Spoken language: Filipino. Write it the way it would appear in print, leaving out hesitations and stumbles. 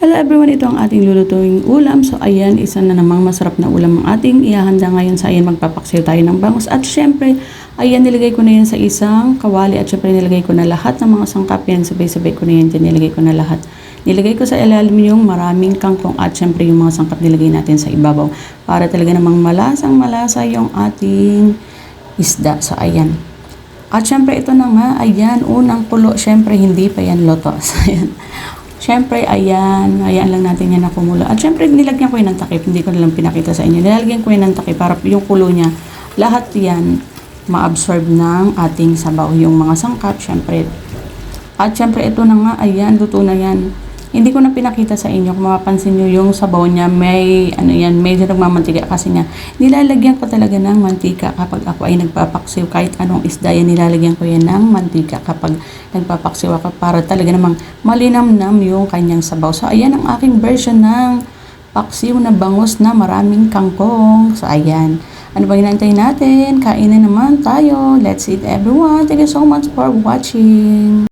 Hello everyone, ito ang ating lulutuing ulam. So ayan, isa na namang masarap na ulam ang ating ihahanda ngayon. Sa ayan, magpapaksiw tayo ng bangus. At syempre, ayan, nilagay ko na yan sa isang kawali. At syempre, nilagay ko na lahat ng mga sangkap yan. Sabay-sabay ko na yan dyan, nilagay ko na lahat. Nilagay ko sa ilalim yung maraming kangkong at syempre yung mga sangkap nilagay natin sa ibabaw. Para talaga namang malasang-malasa yung ating isda. So ayan. At syempre, ito na nga, ayan, unang kulo. Syempre, hindi pa yan loto. So ayan. Siyempre, ayan lang natin yan na kumulo. At siyempre, nilagyan ko yun ng takip. Hindi ko na lang pinakita sa inyo. Nilagyan ko yun ng takip para yung kulo niya, lahat yan ma-absorb ng ating sabaw. Yung mga sangkap, siyempre. At siyempre, ito na nga, ayan, luto na yan. Hindi ko na pinakita sa inyo. Kung mapapansin nyo, yung sabaw niya, may, medyo nagmamantika kasi nga. Nilalagyan ko talaga ng mantika kapag ako ay nagpapaksiw. Kahit anong isda yan, nilalagyan ko yan ng mantika kapag nagpapaksiw ako para talaga namang malinamnam yung kanyang sabaw. So, ayan ang aking version ng paksiw na bangus na maraming kangkong. So, ayan. Ano ba hinantay natin? Kainin naman tayo. Let's eat everyone. Thank you so much for watching.